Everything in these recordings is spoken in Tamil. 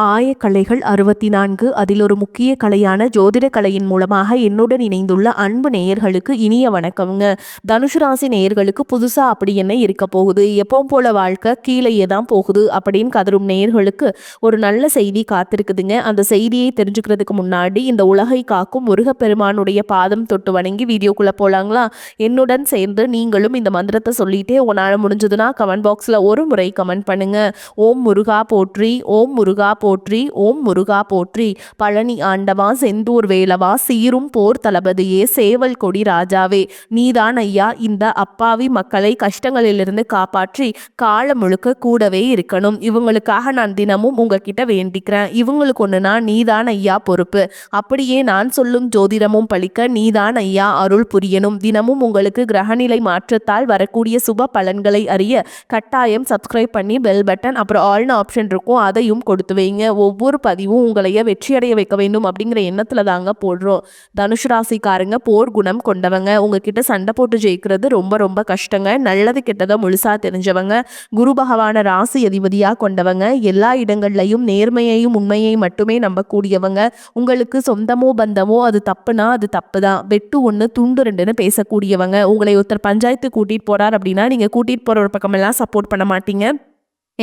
ஆயக்கலைகள் 64 அதில் ஒரு முக்கிய கலையான ஜோதிட கலையின் மூலமாக என்னுடன் இணைந்துள்ள அன்பு நேயர்களுக்கு இனிய வணக்கம்ங்க. தனுசு ராசி நேயர்களுக்கு புதுசா அப்படி என்ன இருக்க போகுது, எப்பவும் போல வாழ்க்கை கீழேயே தான் போகுது அப்படின்னு கதரும் நேயர்களுக்கு ஒரு நல்ல செய்தி காத்திருக்குதுங்க. அந்த செய்தியை தெரிஞ்சுக்கிறதுக்கு முன்னாடி இந்த உலகை காக்கும் முருகப்பெருமானுடைய பாதம் தொட்டு வணங்கி வீடியோக்குள்ள போலாங்களா? என்னுடன் சேர்ந்து நீங்களும் இந்த மந்திரத்தை சொல்லிட்டே உங்களால் முடிஞ்சதுன்னா கமெண்ட் பாக்ஸில் ஒரு முறை கமெண்ட் பண்ணுங்க. ஓம் முருகா போற்றி, ஓம் முருகா போற்றி, ஓம் முருகா போற்றி. பழனி ஆண்டவா, செந்தூர் வேலவா, சீரும் போர் தளபதியே, சேவல் கொடி ராஜாவே, நீதான் ஐயா இந்த அப்பாவி மக்களை கஷ்டங்களிலிருந்து காப்பாற்றி காலம் முழுக்க கூடவே இருக்கணும். இவங்களுக்காக நான் தினமும் உங்ககிட்ட வேண்டிக்கிறேன். இவங்களுக்கு ஒண்ணுனா நீதான் ஐயா பொறுப்பு. அப்படியே நான் சொல்லும் ஜோதிடமும் பழிக்க நீதான் ஐயா அருள் புரியணும். தினமும் உங்களுக்கு கிரகநிலை மாற்றத்தால் வரக்கூடிய சுப பலன்களை அறிய கட்டாயம் சப்ஸ்கிரைப் பண்ணி பெல் பட்டன் அப்புறம் ஆல்னு ஆப்ஷன் இருக்கும், அதையும் கொடுத்து வைங்க. ஒவ்வொரு பதிவும் உங்களைய வெற்றியடைய வைக்க வேண்டும் அப்படிங்கிற எண்ணத்துல தாங்க போடுறோம். தனுஷ் ராசிக்காரங்க போர் குணம் கொண்டவங்க. உங்ககிட்ட சண்டை போட்டு ஜெயிக்கிறது ரொம்ப ரொம்ப கஷ்டங்க. நல்லது கெட்டதை முழுசா தெரிஞ்சவங்க. குரு பகவான ராசி அதிபதியா கொண்டவங்க. எல்லா இடங்கள்லையும் நேர்மையையும் உண்மையை மட்டுமே நம்பக்கூடியவங்க. உங்களுக்கு சொந்தமோ பந்தமோ அது தப்புனா அது தப்பு தான். வெட்டு ஒன்று துண்டு ரெண்டுன்னு பேசக்கூடியவங்க. உங்களை ஒருத்தர் பஞ்சாயத்து கூட்டிட்டு போறார் அப்படின்னா நீங்க கூட்டிட்டு போற ஒரு பக்கமெல்லாம் சப்போர்ட் பண்ண மாட்டீங்க.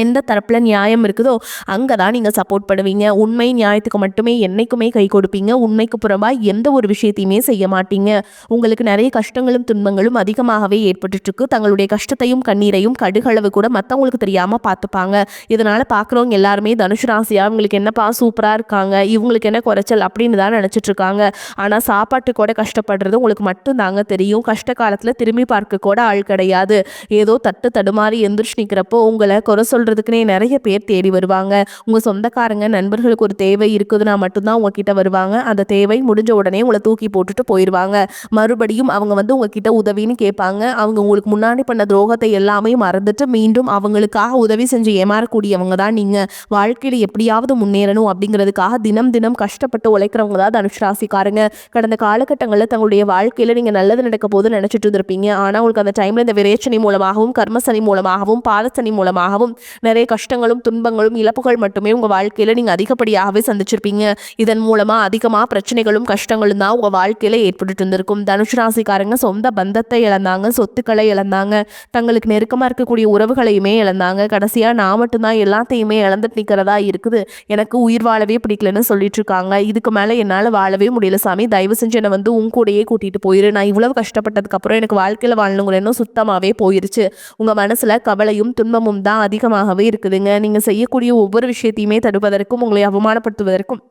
எந்த தரப்பில் நியாயம் இருக்குதோ அங்கே தான் நீங்கள் சப்போர்ட் பண்ணுவீங்க. உண்மை நியாயத்துக்கு மட்டுமே என்றைக்குமே கை கொடுப்பீங்க. உண்மைக்கு புறம்பாக எந்த ஒரு விஷயத்தையுமே செய்ய மாட்டீங்க. உங்களுக்கு நிறைய கஷ்டங்களும் துன்பங்களும் அதிகமாகவே ஏற்பட்டுருக்கு. தங்களுடைய கஷ்டத்தையும் கண்ணீரையும் கடுகளவு கூட மற்றவங்களுக்கு தெரியாமல் பார்த்துப்பாங்க. இதனால் பார்க்குறவங்க எல்லாருமே தனுஷு ராசியாக இவங்களுக்கு என்னப்பா சூப்பராக இருக்காங்க, இவங்களுக்கு என்ன குறைச்சல் அப்படின்னு தான் நினச்சிட்ருக்காங்க. ஆனால் சாப்பாட்டு கூட கஷ்டப்படுறது உங்களுக்கு மட்டும்தாங்க தெரியும். கஷ்ட காலத்தில் திரும்பி பார்க்க கூட ஆள் கிடையாது. ஏதோ தட்டு தடுமாறி எந்திரிச்சு நிற்கிறப்போ உங்களை குறை சொல்றதுக்குனே நிறைய பேர் தேடி வருவாங்க. உங்க சொந்தக்காரங்க நண்பர்களுக்கு ஒரு தேவை இருக்குதுன்னா மட்டும்தான் உங்ககிட்ட வருவாங்க. அந்த தேவை முடிஞ்ச உடனே உங்களை தூக்கி போட்டுட்டு போயிடுவாங்க. மறுபடியும் அவங்க வந்து உங்ககிட்ட உதவின்னு கேட்பாங்க. அவங்க உங்களுக்கு முன்னாடி பண்ண துரோகத்தை எல்லாமே மறந்துட்டு மீண்டும் அவங்களுக்காக உதவி செஞ்சு ஏமாறக்கூடியவங்க தான் நீங்க. வாழ்க்கையில எப்படியாவது முன்னேறணும் அப்படிங்கிறதுக்காக தினம் தினம் கஷ்டப்பட்டு உழைக்கிறவங்க தான் தனுஷ் ராசிக்காரங்க. கடந்த காலகட்டங்களில் தங்களுடைய வாழ்க்கையில நீங்க நல்லது நடக்க போது நினைச்சிட்டு இருந்திருப்பீங்க. ஆனா உங்களுக்கு அந்த டைம்ல இந்த விரேச்சனை மூலமாகவும் கர்மசனி மூலமாகவும் பாதசனி மூலமாகவும் நிறைய கஷ்டங்களும் துன்பங்களும் இழப்புகள் மட்டுமே உங்க வாழ்க்கையில நீங்க அதிகப்படியாகவே சந்திச்சிருப்பீங்க. இதன் மூலமா அதிகமா பிரச்சனைகளும் கஷ்டங்களும் தான் உங்க வாழ்க்கையில ஏற்பட்டு இருந்திருக்கும். தனுஷ் ராசிக்காரங்க சொந்த பந்தத்தை இழந்தாங்க, சொத்துக்களை இழந்தாங்க, தங்களுக்கு நெருக்கமா இருக்கக்கூடிய உறவுகளையுமே இழந்தாங்க. கடைசியா நான் மட்டும்தான் எல்லாத்தையுமே இழந்துட்டு நிக்கிறதா இருக்குது, எனக்கு உயிர் வாழவே பிடிக்கலன்னு சொல்லிட்டு இருக்காங்க. இதுக்கு மேல என்னால வாழவே முடியல சாமி, தயவு செஞ்சு என்னை வந்து உன் கூடயே கூட்டிட்டு போயிரு. நான் இவ்வளவு கஷ்டப்பட்டதுக்கு அப்புறம் எனக்கு வாழ்க்கையில வாழணுங்கிற எண்ணம் சுத்தமாவே போயிருச்சு. உங்க மனசுல கவலையும் துன்பமும் தான் அதிகமாகவே இருக்குதுங்க. நீங்க செய்யக்கூடிய ஒவ்வொரு விஷயத்தையுமே தடுப்பதற்கும் உங்களை அவமானப்படுத்துவதற்கும்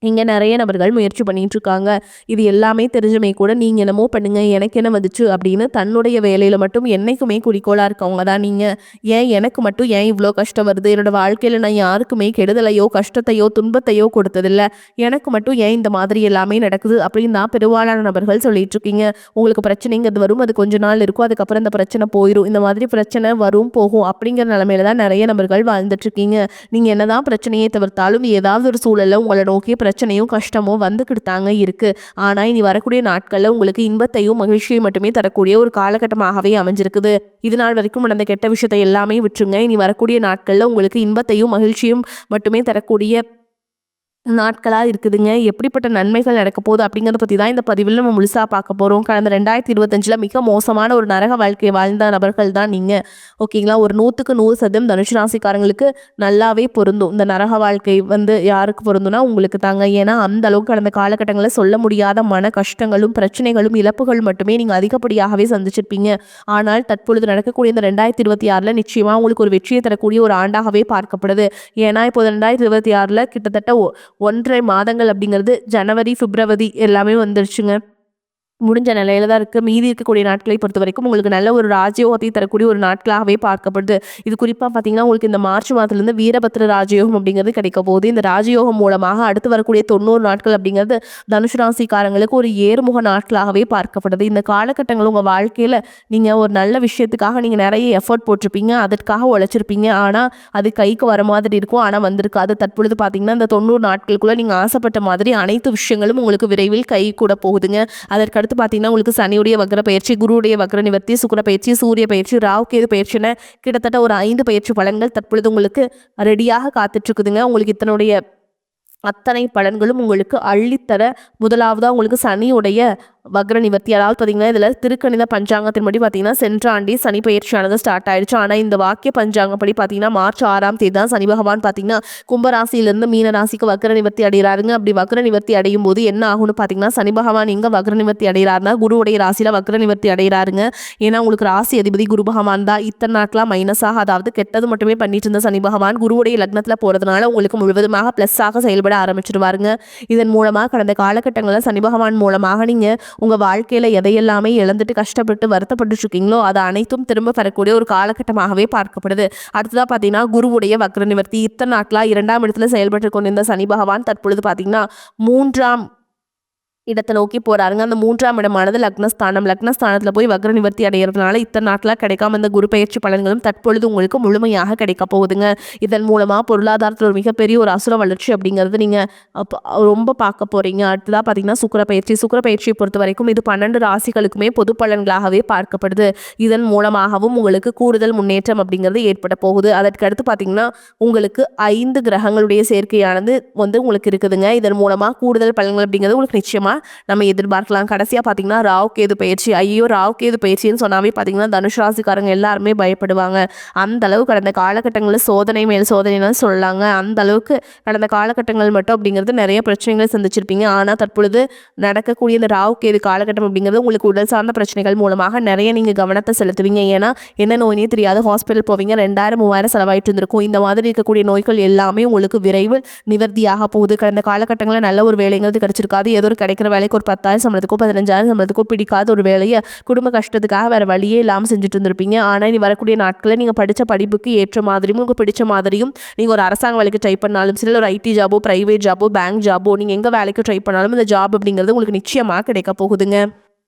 இங்கே நிறைய நபர்கள் முயற்சி பண்ணிட்டு இருக்காங்க. இது எல்லாமே தெரிஞ்சுமே கூட நீங்கள் என்னமோ பண்ணுங்க எனக்கு என்ன வந்துச்சு அப்படின்னு தன்னுடைய வேலையில் மட்டும் என்னைக்குமே குறிக்கோளாக இருக்கவங்க தான் நீங்கள். ஏன் எனக்கு மட்டும் ஏன் இவ்வளோ கஷ்டம் வருது, என்னோட வாழ்க்கையில் நான் யாருக்குமே கெடுதலையோ கஷ்டத்தையோ துன்பத்தையோ கொடுத்ததில்லை, எனக்கு மட்டும் ஏன் இந்த மாதிரி எல்லாமே நடக்குது அப்படின்னு தான் பெரும்பாலான நபர்கள் சொல்லிட்டு இருக்கீங்க. உங்களுக்கு பிரச்சனைங்கிறது வரும், அது கொஞ்ச நாள் இருக்கும், அதுக்கப்புறம் இந்த பிரச்சனை போயிடும். இந்த மாதிரி பிரச்சனை வரும் போகும் அப்படிங்கிற நிலமையில தான் நிறைய நபர்கள் வாழ்ந்துட்டு இருக்கீங்க. நீங்கள் என்னதான் பிரச்சனையை தவிர்த்தாலும் ஏதாவது ஒரு சூழலில் உங்களை நோக்கி பிரச்சனையும் கஷ்டமும் வந்துக்கிட்டு தாங்க இருக்கு. ஆனா இனி வரக்கூடிய நாட்கள்ல உங்களுக்கு இன்பத்தையும் மகிழ்ச்சியையும் மட்டுமே தரக்கூடிய ஒரு காலகட்டமாகவே அமைஞ்சிருக்குது. இது நாள் வரைக்கும் நடந்த கெட்ட விஷயத்தை எல்லாமே விட்டுருங்க. இனி வரக்கூடிய நாட்கள்ல உங்களுக்கு இன்பத்தையும் மகிழ்ச்சியும் மட்டுமே தரக்கூடிய நாட்களாக இருக்குதுங்க. எப்படிப்பட்ட நன்மைகள் நடக்க போகுது அப்படிங்கிறத பற்றி தான் இந்த பதிவில் நம்ம முழுசாக பார்க்க போகிறோம். கடந்த 2025 மிக மோசமான ஒரு நரக வாழ்க்கையை வாழ்ந்த நபர்கள் தான் நீங்கள். ஓகேங்களா? ஒரு 100க்கு 100% தனுஷ் ராசிக்காரங்களுக்கு நல்லாவே பொருந்தும். இந்த நரக வாழ்க்கை வந்து யாருக்கு பொருந்தும்னா உங்களுக்கு தாங்க. ஏன்னா அந்த அளவுக்கு கடந்த காலகட்டங்களில் சொல்ல முடியாத மன கஷ்டங்களும் பிரச்சனைகளும் இழப்புகள் மட்டுமே நீங்கள் அதிகப்படியாகவே சந்திச்சிருப்பீங்க. ஆனால் தற்பொழுது நடக்கக்கூடிய இந்த 2026 நிச்சயமாக உங்களுக்கு ஒரு வெற்றியை தரக்கூடிய ஒரு ஆண்டாகவே பார்க்கப்படுது. ஏன்னா இப்போ 2026 கிட்டத்தட்ட 1.5 மாதங்கள் அப்படிங்கிறது ஜனவரி பிப்ரவரி எல்லாமே வந்துருச்சுங்க. முடிஞ்ச நிலையில தான் இருக்குது. மீதி இருக்கக்கூடிய நாட்களை பொறுத்த வரைக்கும் உங்களுக்கு நல்ல ஒரு ராஜயோகத்தை தரக்கூடிய ஒரு நாட்களாகவே பார்க்கப்படுது. இது குறிப்பாக பார்த்தீங்கன்னா உங்களுக்கு இந்த மார்ச் மாதத்துலேருந்து வீரபத்ர ராஜயோகம் அப்படிங்கிறது கிடைக்க போகுது. இந்த ராஜயோகம் மூலமாக அடுத்து வரக்கூடிய 90 நாட்கள் அப்படிங்கிறது தனுஷு ராசிக்காரங்களுக்கு ஒரு ஏறுமுக நாட்களாகவே பார்க்கப்படுது. இந்த காலகட்டங்கள் உங்கள் வாழ்க்கையில் நீங்கள் ஒரு நல்ல விஷயத்துக்காக நீங்கள் நிறைய எஃபர்ட் போட்டிருப்பீங்க, அதற்காக உழைச்சிருப்பீங்க. ஆனால் அது கைக்கு வர மாதிரி இருக்கும், ஆனால் வந்திருக்காது. தற்பொழுது பார்த்தீங்கன்னா இந்த 90 நாட்களுக்குள்ளே நீங்கள் ஆசைப்பட்ட மாதிரி அனைத்து விஷயங்களும் உங்களுக்கு விரைவில் கை கூட போகுதுங்க. அதற்கடுத்து அதுக்கடுத்து பார்த்தீங்கன்னா உங்களுக்கு சனியுடைய வக்ர பயிற்சி, குருவுடைய வக்ர நிவர்த்தி, சுக்கிர பயிற்சி, சூரிய பயிற்சி, ராகு கேது பயிற்சின்னு கிட்டத்தட்ட ஒரு 5 பயிற்சி பலன்கள் தற்பொழுது உங்களுக்கு ரெடியாக காத்துட்ருக்குதுங்க. உங்களுக்கு இதனுடைய அத்தனை பலன்களும் உங்களுக்கு அள்ளித்தர முதலாவதாக உங்களுக்கு சனியுடைய வக்ர நிவர்த்தி. அதாவது பார்த்தீங்கன்னா இதில் திருக்கணித பஞ்சாங்கத்தின்படி பார்த்தீங்கன்னா சென்ற ஆண்டே சனி பயிற்சியானது ஸ்டார்ட் ஆயிடுச்சு. ஆனால் இந்த வாக்கிய பஞ்சாங்கப்படி பார்த்தீங்கன்னா மார்ச் 6ஆம் தேதி தான் சனி பகவான் பார்த்தீங்கன்னா கும்பராசியிலிருந்து மீன ராசிக்கு வக்ர நிவர்த்தி அடைகிறாருங்க. அப்படி வக்ர நிவர்த்தி அடையும் போது என்ன ஆகும்னு பார்த்தீங்கன்னா சனி பகவான் எங்கே வக்ர நிவர்த்தி அடைகிறாருன்னா குருவுடைய ராசியில் வக்ர நிவர்த்தி அடைகிறாருங்க. ஏன்னா உங்களுக்கு ராசி அதிபதி குரு பகவான் தான். இத்தனை நாட்களாக மைனஸாக அதாவது கெட்டது மட்டுமே பண்ணிட்டு இருந்த சனி பகவான் குருவுடைய லக்னத்தில் போகிறதுனால உங்களுக்கு முழுவதுமாக ப்ளஸ்ஸாக செயல்பட ஆரம்பிச்சிருவாருங்க. இதன் மூலமாக கடந்த காலகட்டங்களில் சனி பகவான் மூலமாக நீங்கள் உங்கள் வாழ்க்கையில் எதையெல்லாமே இழந்துட்டு கஷ்டப்பட்டு வருத்தப்பட்டு இருக்கீங்களோ அதை அனைத்தும் திரும்ப பெறக்கூடிய ஒரு காலகட்டமாகவே பார்க்கப்படுது. அடுத்ததாக பார்த்தீங்கன்னா குருவுடைய வக்ர நிவர்த்தி. இத்தனை நாட்களாக 2ஆம் இடத்துல செயல்பட்டு கொண்டிருந்த சனி பகவான் தற்பொழுது பார்த்தீங்கன்னா 3ஆம் இடத்தை நோக்கி போறாருங்க. அந்த 3ஆம் இடமானது லக்னஸ்தானத்தில் போய் வக்ர நிவர்த்தி அடைகிறதுனால இத்தனை நாட்களாக கிடைக்காம இந்த குரு பயிற்சி பலன்களும் தற்பொழுது உங்களுக்கு முழுமையாக கிடைக்க போகுதுங்க. இதன் மூலமாக பொருளாதாரத்தில் ஒரு மிகப்பெரிய ஒரு அசுர வளர்ச்சி அப்படிங்கிறது நீங்கள் ரொம்ப பார்க்க போகிறீங்க. அடுத்ததாக பார்த்தீங்கன்னா சுக்கிர பயிற்சியை பொறுத்த வரைக்கும் இது 12 ராசிகளுக்குமே பொது பலன்களாகவே பார்க்கப்படுது. இதன் மூலமாகவும் உங்களுக்கு கூடுதல் முன்னேற்றம் அப்படிங்கிறது ஏற்பட போகுது. அதற்கு அடுத்து பார்த்தீங்கன்னா உங்களுக்கு 5 கிரகங்களுடைய சேர்க்கையானது உங்களுக்கு இருக்குதுங்க. இதன் மூலமாக கூடுதல் பலன்கள் அப்படிங்கிறது உங்களுக்கு நிச்சயமாக நம்ம எதிர்பார்க்கலாம். கடைசியாக பார்த்தீங்கன்னா ராகு கேது பயிற்சி. ஐயோ ராகு கேது பயிற்சின்னு சொன்னாவே பார்த்தீங்கன்னா தனுஷ் ராசிக்காரங்க எல்லாருமே பயப்படுவாங்க. அந்த அளவு கடந்த காலகட்டங்களில் சோதனை மேல் சோதனைன்னு சொல்லலாங்க. அந்த அளவுக்கு கடந்த காலகட்டங்கள் மட்டும் அப்படிங்கிறது நிறைய பிரச்சனைகளை சந்திச்சிருப்பீங்க. ஆனால் தற்பொழுது நடக்கக்கூடிய இந்த ராகு கேது காலகட்டம் அப்படிங்கிறது உங்களுக்கு உடல் சார்ந்த பிரச்சனைகள் மூலமாக நிறைய நீங்கள் கவனத்தை செலுத்துவீங்க. ஏன்னா என்ன நோயினே தெரியாது ஹாஸ்பிட்டல் போவீங்க, 2000-3000 செலவாயிட்டு இருந்திருக்கும். இந்த மாதிரி இருக்கக்கூடிய நோய்கள் எல்லாமே உங்களுக்கு விரைவில் நிவர்த்தியாக போகுது. கடந்த காலகட்டங்களில் நல்ல ஒரு வேலைங்கிறது கிடைச்சிருக்காது. ஏதோ ஒரு கிடைக்கிற வேலைக்கு ஒரு 10,000 சம்பளத்துக்கோ 15,000 சம்பளத்துக்கோ பிடிக்காத ஒரு வேலையை குடும்ப கஷ்டத்துக்காக வேறு வழியே இல்லாமல் செஞ்சுட்டு இருந்திருப்பீங்க. ஆனால் இனி வரக்கூடிய நாட்களில் நீங்கள் படித்த படிப்புக்கு ஏற்ற மாதிரியும் உங்களுக்கு பிடிச்ச மாதிரியும் நீங்கள் ஒரு அரசாங்க வேலைக்கு ட்ரை பண்ணாலும் சரி, ஒரு ஐடி ஜாபோ, ப்ரைவேட் ஜாபோ, பேங்க் ஜாபோ, நீங்கள் எங்கே வேலைக்கு ட்ரை பண்ணாலும் இந்த ஜாப் அப்படிங்கிறது உங்களுக்கு நிச்சயமாக கிடைக்க போகுதுங்க.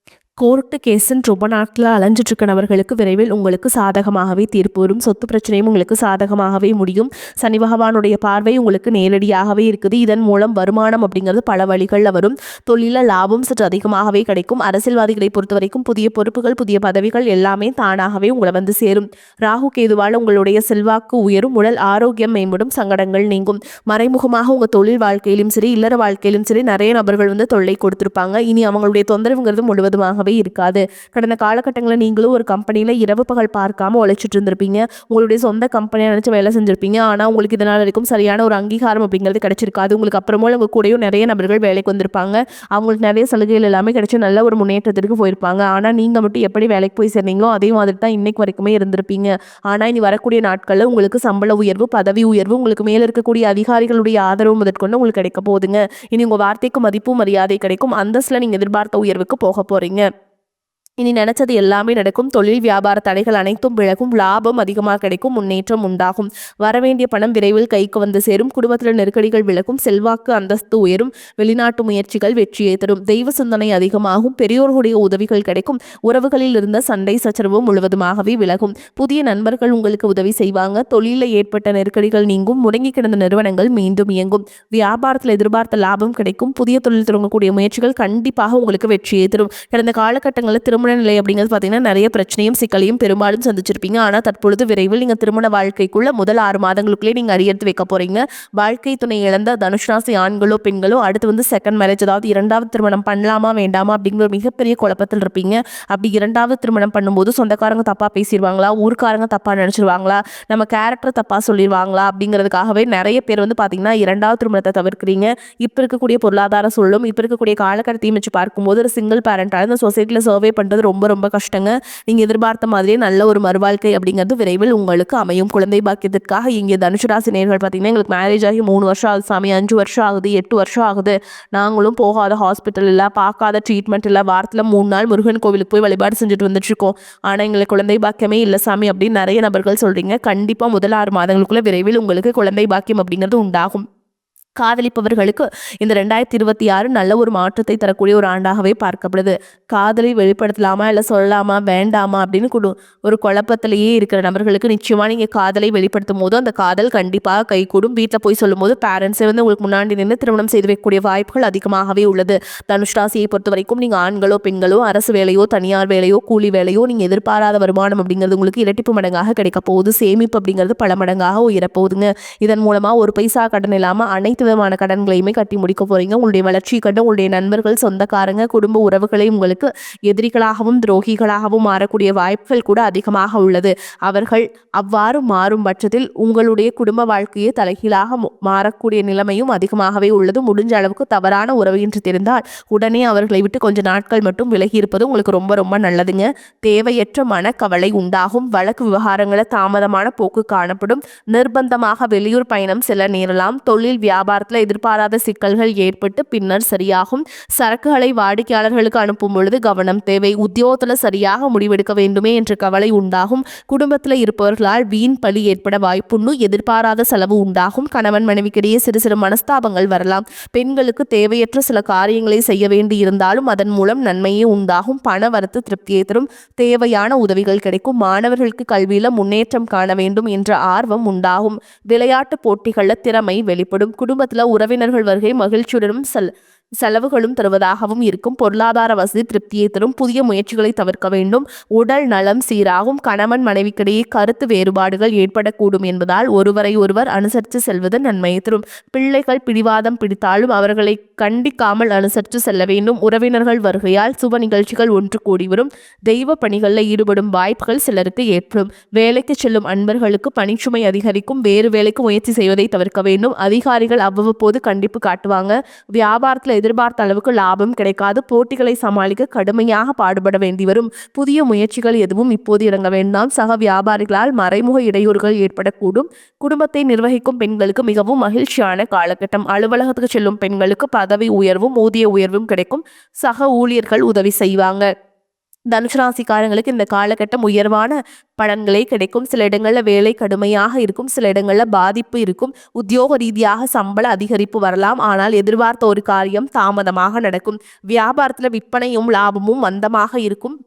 கோர்ட்டு கேஸுன்னு ரொம்ப நாட்களில் அலைஞ்சிட்ருக்க நபர்களுக்கு விரைவில் உங்களுக்கு சாதகமாகவே தீர்ப்பு வரும். சொத்து பிரச்சனையும் உங்களுக்கு சாதகமாகவே முடியும். சனி பகவானுடைய பார்வை உங்களுக்கு நேரடியாகவே இருக்குது. இதன் மூலம் வருமானம் அப்படிங்கிறது பல வழிகளில் வரும். தொழிலில் லாபம் சற்று அதிகமாகவே கிடைக்கும். அரசியல்வாதிகளை பொறுத்த வரைக்கும் புதிய பொறுப்புகள், புதிய பதவிகள் எல்லாமே தானாகவே உங்களை வந்து சேரும். ராகு கேதுவால் உங்களுடைய செல்வாக்கு உயரும். உடல் ஆரோக்கியம் மேம்படும். சங்கடங்கள் நீங்கும். மறைமுகமாக உங்கள் தொழில் வாழ்க்கையிலும் சரி, இல்லற வாழ்க்கையிலும் சரி நிறைய நபர்கள் தொல்லை கொடுத்துருப்பாங்க. இனி அவங்களுடைய தொந்தரவுங்கிறது முழுவதுமாக இருக்காது. கடந்த காலகட்டங்களில் நீங்களும் ஒரு கம்பெனியில் இரவு பகல் பார்க்காம உழைச்சிட்டு இருந்திருப்பீங்க. உங்களுடைய சொந்த கம்பெனியை நினைச்சு வேலை செஞ்சிருப்பீங்க. ஆனால் உங்களுக்கு இதனால் வரைக்கும் சரியான ஒரு அங்கீகாரம் அப்படிங்கிறது கிடைச்சிருக்காது. உங்களுக்கு அப்புறமா உங்க கூடயும் நிறைய நபர்கள் வேலைக்கு வந்திருப்பாங்க. அவங்களுக்கு நிறைய சலுகைகள் எல்லாமே கிடைச்சி நல்ல ஒரு முன்னேற்றத்திற்கு போயிருப்பாங்க. ஆனால் நீங்கள் மட்டும் எப்படி வேலைக்கு போய் சேர்ந்தீங்களோ அதே மாதிரி தான் இன்னைக்கு வரைக்குமே இருந்திருப்பீங்க. ஆனால் இனி வரக்கூடிய நாட்களில் உங்களுக்கு சம்பள உயர்வு, பதவி உயர்வு, உங்களுக்கு மேலே இருக்கக்கூடிய அதிகாரிகளுடைய ஆதரவு முதற்கொண்டு உங்களுக்கு கிடைக்க போகுதுங்க. இனி உங்கள் வார்த்தைக்கு மதிப்பு மரியாதை கிடைக்கும். அந்தஸ்தில் நீங்கள் எதிர்பார்த்த உயர்வுக்கு போக போறீங்க. இனி நினைச்சது எல்லாமே நடக்கும். தொழில் வியாபார தடைகள் அனைத்தும் விலகும். லாபம் அதிகமாக கிடைக்கும். முன்னேற்றம் உண்டாகும். வரவேண்டிய பணம் விரைவில் கைக்கு வந்து சேரும். குடும்பத்தில் நெருக்கடிகள் விலகும். செல்வாக்கு அந்தஸ்து உயரும். வெளிநாட்டு முயற்சிகள் வெற்றியை தரும். தெய்வ சிந்தனை அதிகமாகும். பெரியோர்களுடைய உதவிகள் கிடைக்கும். உறவுகளில் இருந்த சண்டை சச்சரவு முழுவதுமாகவே விலகும். புதிய நண்பர்கள் உங்களுக்கு உதவி செய்வாங்க. தொழிலில் ஏற்பட்ட நெருக்கடிகள் நீங்கும். முடங்கி கிடந்த நிறுவனங்கள் மீண்டும் இயங்கும். வியாபாரத்தில் எதிர்பார்த்த லாபம் கிடைக்கும். புதிய தொழில் தொடங்கக்கூடிய முயற்சிகள் கண்டிப்பாக உங்களுக்கு வெற்றியை தரும். கடந்த காலகட்டங்களில் திருமண நிலை அப்படிங்கிறது பார்த்தீங்கன்னா நிறைய பிரச்சனையும் சிக்கலையும் பெரும்பாலும் சந்திச்சிருப்பீங்க. ஆனால் தற்பொழுது விரைவில் நீங்கள் திருமண வாழ்க்கைக்குள்ள முதல் 6 மாதங்களுக்குள்ளே நீங்கள் அடியெடுத்து வைக்க போறீங்க. வாழ்க்கை துணை இழந்த தனுஷ் ராசி ஆண்களோ பெண்களோ அடுத்து செகண்ட் மேரேஜ், அதாவது 2வது திருமணம் பண்ணலாமா வேண்டாமா அப்படிங்கிற ஒரு மிகப்பெரிய குழப்பத்தில் இருப்பீங்க. அப்படி 2வது திருமணம் பண்ணும்போது சொந்தக்காரங்க தப்பா பேசிடுவாங்களா, ஊர்க்காரங்க தப்பா நினைச்சிருவாங்களா, நம்ம கேரக்டர் தப்பா சொல்லிடுவாங்களா அப்படிங்கிறதுக்காகவே நிறைய பேர் பார்த்தீங்கன்னா 2வது திருமணத்தை தவிர்க்கிறீங்க. இப்போ இருக்கக்கூடிய பொருளாதார சூழலும் இப்போ இருக்கக்கூடிய காலகட்டத்தையும் வச்சு பார்க்கும்போது ஒரு சிங்கிள் பேரண்டாக இந்த சொசைட்டியில் சர்வே பண்ணுறது ரொம்ப ரொம்ப கஷ்டங்க. நீங்கள் எதிர்பார்த்த மாதிரியே நல்ல ஒரு மறுவாழ்க்கை அப்படிங்கிறது விரைவில் உங்களுக்கு அமையும். குழந்தை பாக்கியத்திற்காக இங்கே தனுசு ராசி நேயர்கள் பார்த்தீங்கன்னா எங்களுக்கு மேரேஜ் ஆகி 3 வருஷம் ஆகுது சாமி, 5 வருஷம் ஆகுது, 8 வருஷம் ஆகுது, நாங்களும் போகாத ஹாஸ்பிட்டல் இல்லை, பார்க்காத ட்ரீட்மெண்ட் இல்லை, வாரத்தில் 3 நாள் முருகன் கோவிலுக்கு போய் வழிபாடு செஞ்சுட்டு வந்துட்டுருக்கோம், ஆனால் எங்களுக்கு குழந்தை பாக்கியமே இல்லை சாமி அப்படின்னு நிறைய நபர்கள் சொல்கிறீங்க. கண்டிப்பாக முதல் 6 மாதங்களுக்குள்ள விரைவில் உங்களுக்கு குழந்தை பாக்கியம் அப்படிங்கிறது உண்டாகும். காதலிப்பவர்களுக்கு இந்த 2026 நல்ல ஒரு மாற்றத்தை தரக்கூடிய ஒரு ஆண்டாகவே பார்க்கப்படுது. காதலை வெளிப்படுத்தலாமா இல்லை சொல்லலாமா வேண்டாமா அப்படின்னு ஒரு குழப்பத்திலேயே இருக்கிற நபர்களுக்கு நிச்சயமா நீங்க காதலை வெளிப்படுத்தும் போது அந்த காதல் கண்டிப்பாக கைகூடும். வீட்டில் போய் சொல்லும் போது பேரண்ட்ஸை உங்களுக்கு முன்னாடி நின்று திருமணம் செய்து வைக்கக்கூடிய வாய்ப்புகள் அதிகமாகவே உள்ளது. தனுஷ் ராசியை பொறுத்த வரைக்கும் நீங்க ஆண்களோ பெண்களோ அரசு வேலையோ தனியார் வேலையோ கூலி வேலையோ நீங்க எதிர்பாராத வருமானம் அப்படிங்கிறது உங்களுக்கு இரட்டிப்பு மடங்காக கிடைக்க போகுது. சேமிப்பு அப்படிங்கிறது பல மடங்காக உயரப்போகுதுங்க. இதன் மூலமா ஒரு பைசா கடன் இல்லாம அனைத்து விதமான கடன்களையுமே கட்டி முடிக்க போறீங்க. உங்களுடைய வளர்ச்சி கண்டு உங்களுடைய நண்பர்கள் சொந்தக்காரங்க குடும்ப உறவுகளை உங்களுக்கு எதிரிகளாகவும் துரோகிகளாகவும் மாறக்கூடிய வாய்ப்புகள் கூட அதிகமாக உள்ளது. அவர்கள் அவ்வாறு மாறும் பட்சத்தில் உங்களுடைய குடும்ப வாழ்க்கையை தலைகீழாக மாறக்கூடிய நிலைமையும் அதிகமாகவே உள்ளது. முடிஞ்ச அளவுக்கு தவறான உறவு என்று தெரிந்தால் உடனே அவர்களை விட்டு கொஞ்ச நாட்கள் மட்டும் விலகி இருப்பது உங்களுக்கு ரொம்ப ரொம்ப நல்லதுங்க. தேவையற்ற மனக்கவலை உண்டாகும். வழக்கு விவகாரங்களை தாமதமான போக்கு காணப்படும். நிர்பந்தமாக வெளியூர் பயணம் செல்ல நேரலாம். தொழில் வியாபாரத்தில் எதிர்பாராத சிக்கல்கள் ஏற்பட்டு பின்னர் சரியாகும். சரக்குகளை வாடிக்கையாளர்களுக்கு அனுப்பும் பொழுது கவனம் தேவை. உத்தியோகத்தில் சரியாக முடிவெடுக்க வேண்டுமே என்ற கவலை உண்டாகும். குடும்பத்தில் இருப்பவர்களால் வீண் பலி ஏற்பட வாய்ப்புண்டு. எதிர்பாராத செலவு உண்டாகும். கணவன் மனைவிக்கிடையே சிறு சிறு மனஸ்தாபங்கள் வரலாம். பெண்களுக்கு தேவையற்ற சில காரியங்களை செய்ய வேண்டி இருந்தாலும் அதன் மூலம் நன்மையே உண்டாகும். பண வரத்து திருப்தியை தரும். தேவையான உதவிகள் கிடைக்கும். மாணவர்களுக்கு கல்வியில முன்னேற்றம் காண வேண்டும் என்ற ஆர்வம் உண்டாகும். விளையாட்டு போட்டிகளில் திறமை வெளிப்படும். குடும்பத்தில் உறவினர்கள் வருகை மகிழ்ச்சியுடனும் செலவுகளும் தருவதாகவும் இருக்கும். பொருளாதார வசதி திருப்தியை தரும். புதிய முயற்சிகளை தவிர்க்க வேண்டும். உடல் நலம் சீராகும். கணவன் மனைவிக்கிடையே கருத்து வேறுபாடுகள் ஏற்படக்கூடும் என்பதால் ஒருவரை ஒருவர் அனுசரித்து செல்வது நன்மையை தரும். பிள்ளைகள் பிடிவாதம் பிடித்தாலும் அவர்களை கண்டிக்காமல் அனுசரித்து செல்ல வேண்டும். உறவினர்கள் வருகையால் சுப நிகழ்ச்சிகள் ஒன்று கூடி வரும். தெய்வ பணிகளில் ஈடுபடும் வாய்ப்புகள் சிலருக்கு ஏற்படும். வேலைக்கு செல்லும் அன்பர்களுக்கு பணிச்சுமை அதிகரிக்கும். வேறு வேலைக்கு முயற்சி செய்வதை தவிர்க்க வேண்டும். அதிகாரிகள் அவ்வப்போது கண்டிப்பு காட்டுவாங்க. வியாபாரத்தில் எதிர்பார்த்த அளவுக்கு லாபம் கிடைக்காது. போட்டிகளை சமாளிக்க கடுமையாக பாடுபட வேண்டி வரும். புதிய முயற்சிகள் எதுவும் இப்போது இறங்க வேண்டாம். சக வியாபாரிகளால் மறைமுக இடையூறுகள் ஏற்படக்கூடும். குடும்பத்தை நிர்வகிக்கும் பெண்களுக்கு மிகவும் மகிழ்ச்சியான காலகட்டம். அலுவலகத்துக்கு செல்லும் பெண்களுக்கு பதவி உயர்வும் ஊதிய உயர்வும் கிடைக்கும். சக ஊழியர்கள் உதவி செய்வாங்க. தனுசு ராசிக்காரங்களுக்கு இந்த காலகட்டம் உயர்வான பலன்களே கிடைக்கும். சில இடங்களில் வேலை கடுமையாக இருக்கும். சில இடங்களில் பாதிப்பு இருக்கும். உத்தியோக ரீதியாக சம்பள அதிகரிப்பு வரலாம். ஆனால் எதிர்பார்த்த ஒரு காரியம் தாமதமாக நடக்கும். வியாபாரத்தில் விற்பனையும் லாபமும் மந்தமாக இருக்கும்.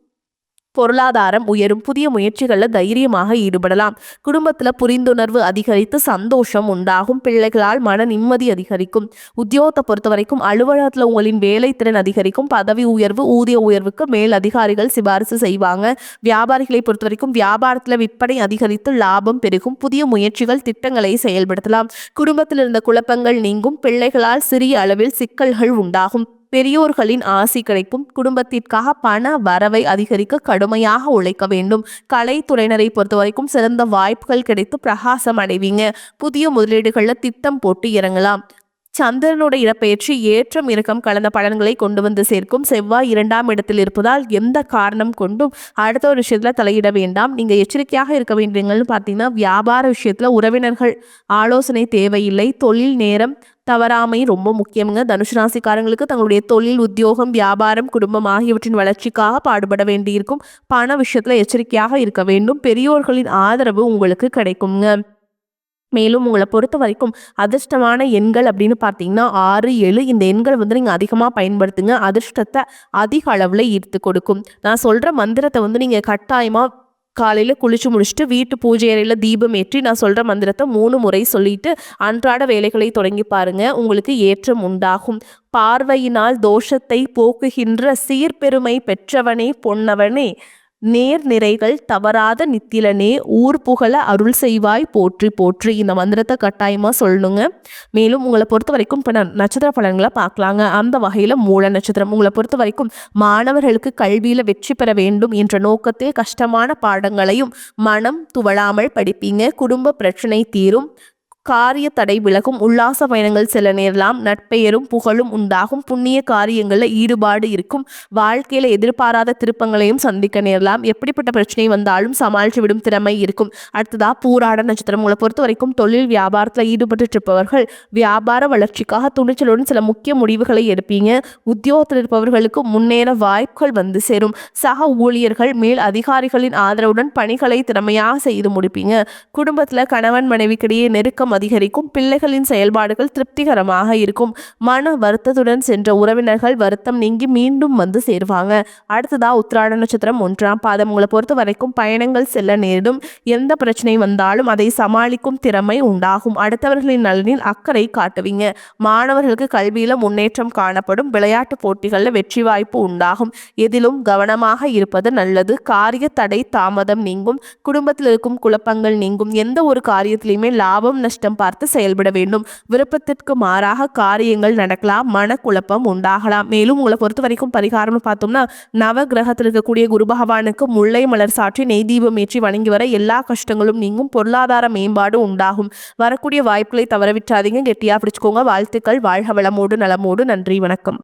பொருளாதாரம் உயரும். புதிய முயற்சிகளில் தைரியமாக ஈடுபடலாம். குடும்பத்தில் புரிந்துணர்வு அதிகரித்து சந்தோஷம் உண்டாகும். பிள்ளைகளால் மன நிம்மதி அதிகரிக்கும். உத்தியோகத்தை பொறுத்த வரைக்கும் அலுவலகத்தில் உங்களின் வேலை திறன் அதிகரிக்கும். பதவி உயர்வு ஊதிய உயர்வுக்கு மேல் அதிகாரிகள் சிபாரிசு செய்வாங்க. வியாபாரிகளை பொறுத்த வரைக்கும் வியாபாரத்தில் விற்பனை அதிகரித்து லாபம் பெருகும். புதிய முயற்சிகள் திட்டங்களை செயல்படுத்தலாம். குடும்பத்தில் இருந்த குழப்பங்கள் நீங்கும். பிள்ளைகளால் சிறிய அளவில் சிக்கல்கள் உண்டாகும். பெரியோர்களின் ஆசி கிடைக்கும். குடும்பத்திற்காக பண வரவை அதிகரிக்க கடுமையாக உழைக்க வேண்டும். கலைத்துறையினரை பொறுத்த வரைக்கும் சிறந்த வாய்ப்புகள் கிடைத்து பிரகாசம் அடைவீங்க. புதிய முதலீடுகளில் திட்டம் போட்டு இறங்கலாம். சந்திரனோட இடப்பெயர்ச்சி ஏற்றம் இறக்கம் கலந்த பலன்களை கொண்டு வந்து சேர்க்கும். செவ்வாய் 2ஆம் இடத்தில் இருப்பதால் எந்த காரணம் கொண்டும் அடுத்த ஒரு விஷயத்துல தலையிட வேண்டாம். நீங்க எச்சரிக்கையாக இருக்க வேண்டியங்கள்னு பார்த்தீங்கன்னா வியாபார விஷயத்துல உறவினர்கள் ஆலோசனை தேவையில்லை. தொழில் நேரம் தவறாமை ரொம்ப முக்கியங்க. தனுசு ராசிக்காரங்களுக்கு தங்களுடைய தொழில் உத்தியோகம் வியாபாரம் குடும்பம் ஆகியவற்றின் வளர்ச்சிக்காக பாடுபட வேண்டியிருக்கும். பண விஷயத்துல எச்சரிக்கையாக இருக்க வேண்டும். பெரியோர்களின் ஆதரவு உங்களுக்கு கிடைக்குங்க. மேலும் உங்களை பொறுத்த வரைக்கும் அதிர்ஷ்டமான எண்கள் அப்படின்னு பார்த்தீங்கன்னா 6, 7 இந்த எண்கள் நீங்கள் அதிகமாக பயன்படுத்துங்க. அதிர்ஷ்டத்தை அதிக அளவில் ஈர்த்து கொடுக்கும். நான் சொல்கிற மந்திரத்தை நீங்கள் கட்டாயமாக காலையில் குளிச்சு முடிச்சுட்டு வீட்டு பூஜை அறையில் தீபம் ஏற்றி நான் சொல்கிற மந்திரத்தை 3 முறை சொல்லிட்டு அன்றாட வேலைகளை தொடங்கி பாருங்கள். உங்களுக்கு ஏற்றம் உண்டாகும். பார்வையினால் தோஷத்தை போக்குகின்ற சீர்பெருமை பெற்றவனே பொன்னவனே நேர் நிறைகள் தவறாத நித்திலனே ஊர் புகழ அருள் செய்வாய் போற்றி போற்றி. இந்த மந்திரத்தை கட்டாயமாக சொல்லணுங்க. மேலும் உங்களை பொறுத்த வரைக்கும் இப்போ நட்சத்திர பலன்களை பார்க்கலாங்க. அந்த வகையில் மூல நட்சத்திரம் உங்களை பொறுத்த வரைக்கும் மாணவர்களுக்கு கல்வியில் வெற்றி பெற வேண்டும் என்ற நோக்கத்தில் கஷ்டமான பாடங்களையும் மனம் துவளாமல் படிப்பீங்க. குடும்ப பிரச்சனை தீரும். காரிய தடை விலகும். உல்லாச பயணங்கள் செல்ல நேரலாம். நட்பெயரும் புகழும் உண்டாகும். புண்ணிய காரியங்களில் ஈடுபாடு இருக்கும். வாழ்க்கையில் எதிர்பாராத திருப்பங்களையும் சந்திக்க நேரலாம். எப்படிப்பட்ட பிரச்சனை வந்தாலும் சமாளித்து விடும் திறமை இருக்கும். அடுத்ததா பூராட நட்சத்திரம் உங்களை பொறுத்த வரைக்கும் தொழில் வியாபாரத்தில் ஈடுபட்டு இருப்பவர்கள் வியாபார வளர்ச்சிக்காக துணிச்சலுடன் சில முக்கிய முடிவுகளை எடுப்பீங்க. உத்தியோகத்தில் இருப்பவர்களுக்கு முன்னேற வாய்ப்புகள் வந்து சேரும். சக ஊழியர்கள் மேல் அதிகாரிகளின் ஆதரவுடன் பணிகளை திறமையாக செய்து முடிப்பீங்க. குடும்பத்தில் கணவன் மனைவிக்கிடையே நெருக்கம் அதிகரிக்கும். பிள்ளைகளின் செயல்பாடுகள் திருப்திகரமாக இருக்கும். மன வருத்தத்துடன் சென்ற உறவினர்கள் வருத்தம் நீங்கி மீண்டும் வந்து சேருவாங்க. அடுத்ததா உத்திராட நட்சத்திரம் 1ஆம் பாதம். உங்களை பொறுத்த வரைக்கும் பயணங்கள் செல்ல நேரிடும். எந்த பிரச்சனை வந்தாலும் அதை சமாளிக்கும் திறமை உண்டாகும். அடுத்தவர்களின் நலனில் அக்கறை காட்டுவீங்க. மாணவர்களுக்கு கல்வியில முன்னேற்றம் காணப்படும். விளையாட்டு போட்டிகளில் வெற்றி வாய்ப்பு உண்டாகும். எதிலும் கவனமாக இருப்பது நல்லது. காரிய தடை தாமதம் நீங்கும். குடும்பத்தில் இருக்கும் குழப்பங்கள் நீங்கும். எந்த ஒரு காரியத்திலையுமே லாபம் நஷ்டம் பார்த்து செயல்பட வேண்டும். விருப்பத்திற்கு மாறாக காரியங்கள் நடக்கலாம். மனக்குழப்பம் உண்டாகலாம். மேலும் உங்களை பொறுத்த வரைக்கும் பரிகாரம்னு பார்த்தோம்னா, நவ கிரகத்தில் இருக்கக்கூடிய குரு பகவானுக்கு முல்லை மலர் சாற்றி நெய் தீபம் ஏற்றி வணங்கி வர எல்லா கஷ்டங்களும் நீங்கும். பொருளாதார மேம்பாடு உண்டாகும். வரக்கூடிய வாய்ப்புகளை தவறவிட்டாதீங்க. கெட்டியா பிடிச்சுக்கோங்க. வாழ்த்துக்கள். வாழ்க வளமோடு நலமோடு. நன்றி, வணக்கம்.